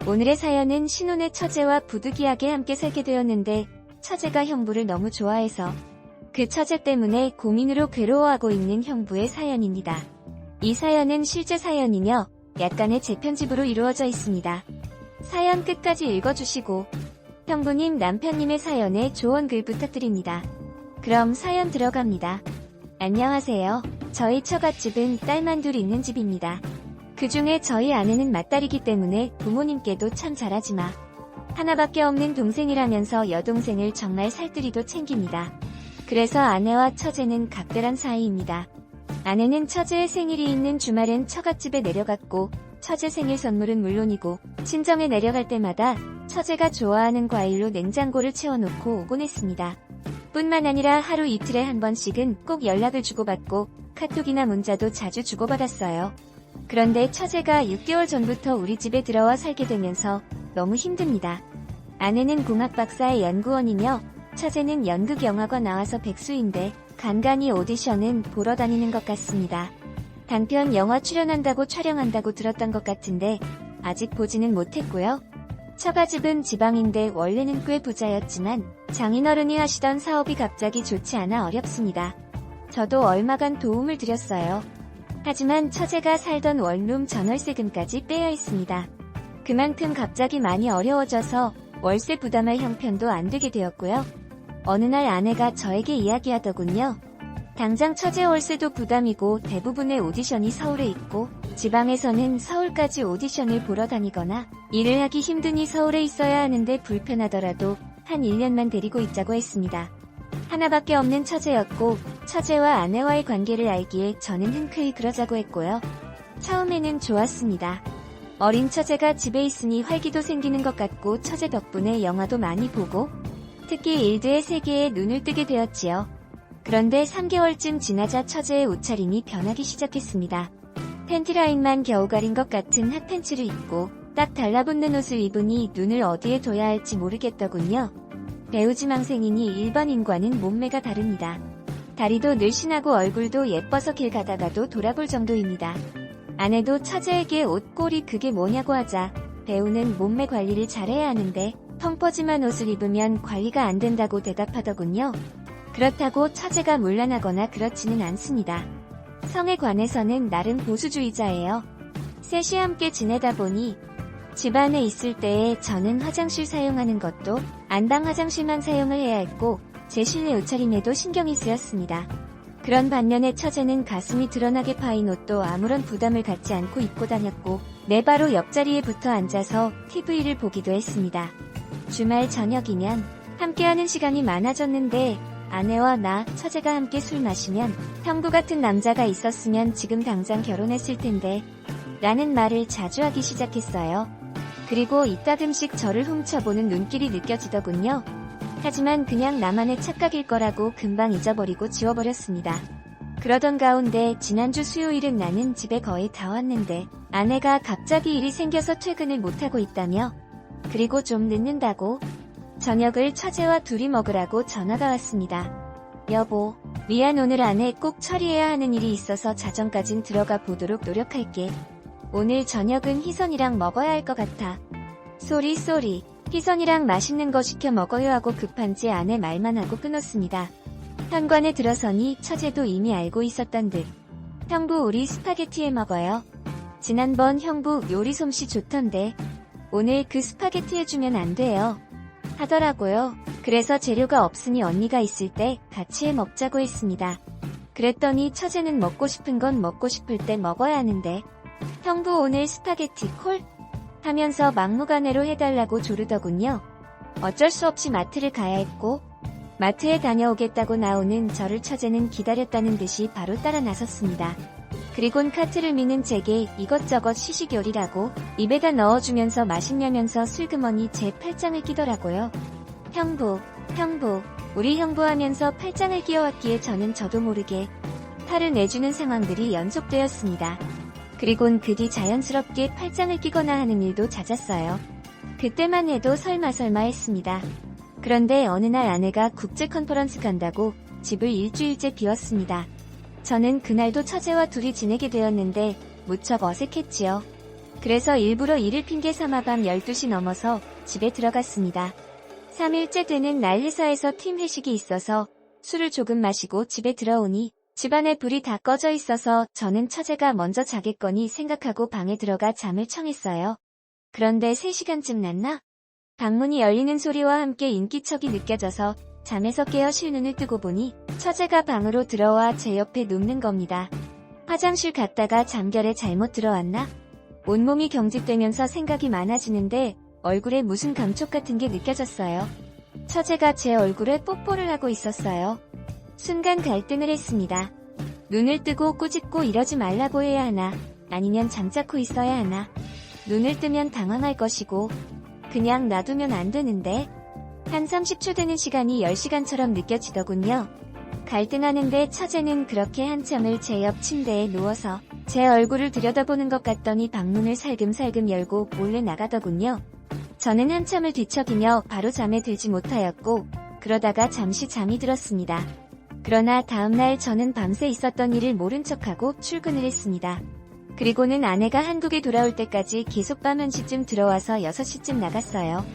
오늘의 사연은 신혼의 처제와 부득이하게 함께 살게 되었는데 처제가 형부를 너무 좋아해서 그 처제 때문에 고민으로 괴로워하고 있는 형부의 사연입니다. 이 사연은 실제 사연이며 약간의 재편집으로 이루어져 있습니다. 사연 끝까지 읽어주시고 형부님, 남편님의 사연에 조언 글 부탁드립니다. 그럼 사연 들어갑니다. 안녕하세요. 저희 처갓집은 딸만 둘 있는 집입니다. 그 중에 저희 아내는 맏딸이기 때문에 부모님께도 참 잘하지마. 하나밖에 없는 동생이라면서 여동생을 정말 살뜰히도 챙깁니다. 그래서 아내와 처제는 각별한 사이입니다. 아내는 처제의 생일이 있는 주말엔 처갓집에 내려갔고 처제 생일 선물은 물론이고 친정에 내려갈 때마다 처제가 좋아하는 과일로 냉장고를 채워놓고 오곤 했습니다. 뿐만 아니라 하루 이틀에 한 번씩은 꼭 연락을 주고받고 카톡이나 문자도 자주 주고받았어요. 그런데 처제가 6개월 전부터 우리 집에 들어와 살게 되면서 너무 힘듭니다. 아내는 공학 박사의 연구원이며 처제는 연극영화과 나와서 백수인데 간간히 오디션은 보러 다니는 것 같습니다. 단편 영화 출연한다고 촬영한다고 들었던 것 같은데 아직 보지는 못했고요. 처가집은 지방인데 원래는 꽤 부자였지만 장인어른이 하시던 사업이 갑자기 좋지 않아 어렵습니다. 저도 얼마간 도움을 드렸어요. 하지만 처제가 살던 원룸 전월세금까지 빼야 했습니다. 그만큼 갑자기 많이 어려워져서 월세 부담할 형편도 안 되게 되었고요. 어느 날 아내가 저에게 이야기하더군요. 당장 처제 월세도 부담이고 대부분의 오디션이 서울에 있고 지방에서는 서울까지 오디션을 보러 다니거나 일을 하기 힘드니 서울에 있어야 하는데 불편하더라도 한 1년만 데리고 있자고 했습니다. 하나밖에 없는 처제였고 처제와 아내와의 관계를 알기에 저는 흔쾌히 그러자고 했고요. 처음에는 좋았습니다. 어린 처제가 집에 있으니 활기도 생기는 것 같고 처제 덕분에 영화도 많이 보고 특히 일드의 세계에 눈을 뜨게 되었지요. 그런데 3개월쯤 지나자 처제의 옷차림이 변하기 시작했습니다. 팬티 라인만 겨우 가린 것 같은 핫팬츠를 입고 딱 달라붙는 옷을 입으니 눈을 어디에 둬야 할지 모르겠더군요. 배우지망생이니 일반인과는 몸매가 다릅니다. 다리도 늘씬하고 얼굴도 예뻐서 길 가다가도 돌아볼 정도입니다. 아내도 처제에게 옷 꼴이 그게 뭐냐고 하자 배우는 몸매 관리를 잘해야 하는데 펑퍼짐한 옷을 입으면 관리가 안 된다고 대답하더군요. 그렇다고 처제가 문란하거나 그렇지는 않습니다. 성에 관해서는 나름 보수주의자예요. 셋이 함께 지내다 보니 집안에 있을 때에 저는 화장실 사용하는 것도 안방 화장실만 사용을 해야 했고 제 실내 옷차림에도 신경이 쓰였습니다. 그런 반면에 처제는 가슴이 드러나게 파인 옷도 아무런 부담을 갖지 않고 입고 다녔고 내 바로 옆자리에 붙어 앉아서 TV를 보기도 했습니다. 주말 저녁이면 함께하는 시간이 많아졌는데 아내와 나, 처제가 함께 술 마시면 형부 같은 남자가 있었으면 지금 당장 결혼했을 텐데 라는 말을 자주 하기 시작했어요. 그리고 이따금씩 저를 훔쳐보는 눈길이 느껴지더군요. 하지만 그냥 나만의 착각일 거라고 금방 잊어버리고 지워버렸습니다. 그러던 가운데 지난주 수요일은 나는 집에 거의 다 왔는데 아내가 갑자기 일이 생겨서 퇴근을 못하고 있다며 그리고 좀 늦는다고 저녁을 처제와 둘이 먹으라고 전화가 왔습니다. 여보, 미안 오늘 안에 꼭 처리해야 하는 일이 있어서 자정까진 들어가 보도록 노력할게. 오늘 저녁은 희선이랑 먹어야 할 것 같아. 쏘리. 희선이랑 맛있는 거 시켜 먹어요 하고 급한지 아내 말만 하고 끊었습니다. 현관에 들어서니 처제도 이미 알고 있었던 듯. 형부 우리 스파게티 해 먹어요. 지난번 형부 요리 솜씨 좋던데 오늘 그 스파게티 해주면 안 돼요. 하더라고요. 그래서 재료가 없으니 언니가 있을 때 같이 해 먹자고 했습니다. 그랬더니 처제는 먹고 싶은 건 먹고 싶을 때 먹어야 하는데 형부 오늘 스파게티 콜? 하면서 막무가내로 해달라고 조르더군요. 어쩔 수 없이 마트를 가야 했고 마트에 다녀오겠다고 나오는 저를 처제는 기다렸다는 듯이 바로 따라 나섰습니다. 그리곤 카트를 미는 제게 이것저것 시식요리라고 입에다 넣어주면서 마시냐면서 슬그머니 제 팔짱을 끼더라고요. 형부, 우리 형부 하면서 팔짱을 끼워왔기에 저도 모르게 화를 내주는 상황들이 연속되었습니다. 그리곤 그 뒤 자연스럽게 팔짱을 끼거나 하는 일도 잦았어요. 그때만 해도 설마 했습니다. 그런데 어느 날 아내가 국제 컨퍼런스 간다고 집을 일주일째 비웠습니다. 저는 그날도 처제와 둘이 지내게 되었는데 무척 어색했지요. 그래서 일부러 이를 핑계 삼아 밤 12시 넘어서 집에 들어갔습니다. 3일째 되는 날 회사에서 팀 회식이 있어서 술을 조금 마시고 집에 들어오니 집안에 불이 다 꺼져 있어서 저는 처제가 먼저 자겠거니 생각하고 방에 들어가 잠을 청했어요. 그런데 3시간쯤 났나? 방문이 열리는 소리와 함께 인기척이 느껴져서 잠에서 깨어 실눈을 뜨고 보니 처제가 방으로 들어와 제 옆에 눕는 겁니다. 화장실 갔다가 잠결에 잘못 들어왔나? 온몸이 경직되면서 생각이 많아지는데 얼굴에 무슨 감촉 같은 게 느껴졌어요. 처제가 제 얼굴에 뽀뽀를 하고 있었어요. 순간 갈등을 했습니다. 눈을 뜨고 꾸짖고 이러지 말라고 해야 하나, 아니면 잠자코 있어야 하나. 눈을 뜨면 당황할 것이고 그냥 놔두면 안 되는데. 한 30초 되는 시간이 10시간처럼 느껴지더군요. 갈등하는데 처제는 그렇게 한참을 제 옆 침대에 누워서 제 얼굴을 들여다보는 것 같더니 방문을 살금살금 열고 몰래 나가더군요. 저는 한참을 뒤척이며 바로 잠에 들지 못하였고 그러다가 잠시 잠이 들었습니다. 그러나 다음날 저는 밤새 있었던 일을 모른 척하고 출근을 했습니다. 그리고는 아내가 한국에 돌아올 때까지 계속 밤 1시쯤 들어와서 6시쯤 나갔어요.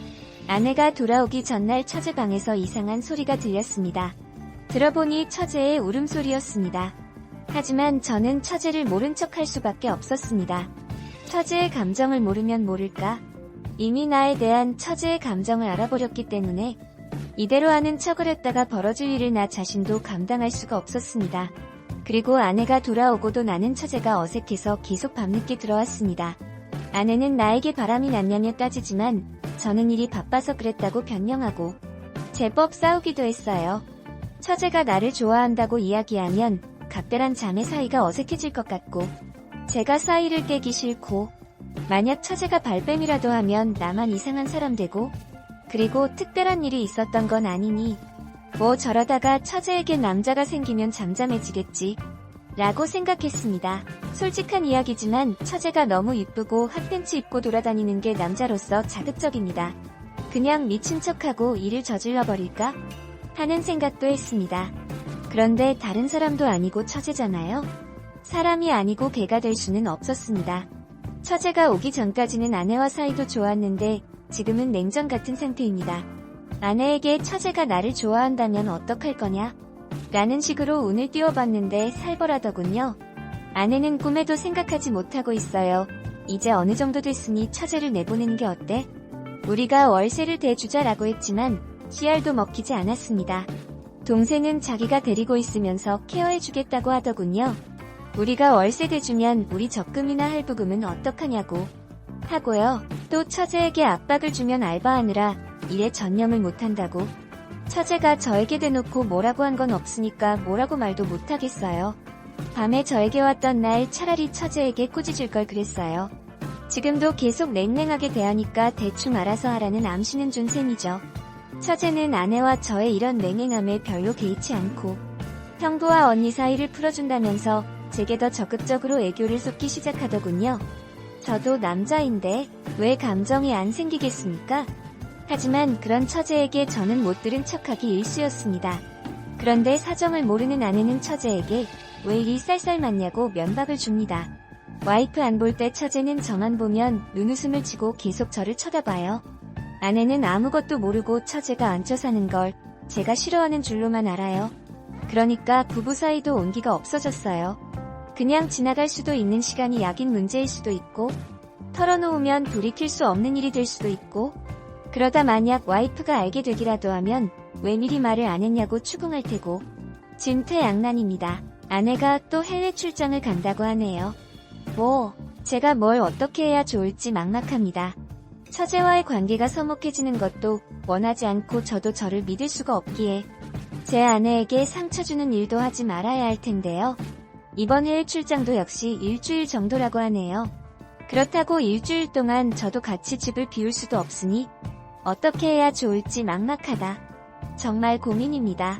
아내가 돌아오기 전날 처제 방에서 이상한 소리가 들렸습니다. 들어보니 처제의 울음소리였습니다. 하지만 저는 처제를 모른 척할 수밖에 없었습니다. 처제의 감정을 모르면 모를까? 이미 나에 대한 처제의 감정을 알아버렸기 때문에 이대로 하는 척을 했다가 벌어질 일을 나 자신도 감당할 수가 없었습니다. 그리고 아내가 돌아오고도 나는 처제가 어색해서 계속 밤늦게 들어왔습니다. 아내는 나에게 바람이 났냐며 따지지만 저는 일이 바빠서 그랬다고 변명하고 제법 싸우기도 했어요. 처제가 나를 좋아한다고 이야기하면 각별한 자매 사이가 어색해질 것 같고 제가 사이를 깨기 싫고 만약 처제가 발뺌이라도 하면 나만 이상한 사람 되고 그리고 특별한 일이 있었던 건 아니니 뭐 저러다가 처제에게 남자가 생기면 잠잠해지겠지 라고 생각했습니다. 솔직한 이야기지만 처제가 너무 이쁘고 핫팬츠 입고 돌아다니는 게 남자로서 자극적입니다. 그냥 미친 척하고 일을 저질러버릴까? 하는 생각도 했습니다. 그런데 다른 사람도 아니고 처제잖아요. 사람이 아니고 개가 될 수는 없었습니다. 처제가 오기 전까지는 아내와 사이도 좋았는데 지금은 냉전 같은 상태입니다. 아내에게 처제가 나를 좋아한다면 어떡할 거냐? 라는 식으로 운을 띄워봤는데 살벌하더군요. 아내는 꿈에도 생각하지 못하고 있어요. 이제 어느 정도 됐으니 처제를 내보내는 게 어때? 우리가 월세를 대주자라고 했지만 씨알도 먹히지 않았습니다. 동생은 자기가 데리고 있으면서 케어해주겠다고 하더군요. 우리가 월세 대주면 우리 적금이나 할부금은 어떡하냐고 하고요. 또 처제에게 압박을 주면 알바하느라 일에 전념을 못한다고. 처제가 저에게 대놓고 뭐라고 한 건 없으니까 뭐라고 말도 못하겠어요. 밤에 저에게 왔던 날 차라리 처제에게 꾸짖을 걸 그랬어요. 지금도 계속 냉랭하게 대하니까 대충 알아서 하라는 암시는 준 셈이죠. 처제는 아내와 저의 이런 냉랭함에 별로 개의치 않고 형부와 언니 사이를 풀어준다면서 제게 더 적극적으로 애교를 쏟기 시작하더군요. 저도 남자인데 왜 감정이 안 생기겠습니까? 하지만 그런 처제에게 저는 못 들은 척하기 일쑤였습니다. 그런데 사정을 모르는 아내는 처제에게 왜 이리 쌀쌀 맞냐고 면박을 줍니다. 와이프 안 볼 때 처제는 저만 보면 눈웃음을 치고 계속 저를 쳐다봐요. 아내는 아무것도 모르고 처제가 얹혀 사는 걸 제가 싫어하는 줄로만 알아요. 그러니까 부부 사이도 온기가 없어졌어요. 그냥 지나갈 수도 있는 시간이 약인 문제일 수도 있고 털어놓으면 돌이킬 수 없는 일이 될 수도 있고 그러다 만약 와이프가 알게 되기라도 하면 왜 미리 말을 안 했냐고 추궁할 테고 진퇴양난입니다. 아내가 또 해외 출장을 간다고 하네요. 제가 뭘 어떻게 해야 좋을지 막막합니다. 처제와의 관계가 서먹해지는 것도 원하지 않고 저도 저를 믿을 수가 없기에 제 아내에게 상처 주는 일도 하지 말아야 할 텐데요. 이번 해외 출장도 역시 일주일 정도라고 하네요. 그렇다고 일주일 동안 저도 같이 집을 비울 수도 없으니 어떻게 해야 좋을지 막막하다. 정말 고민입니다.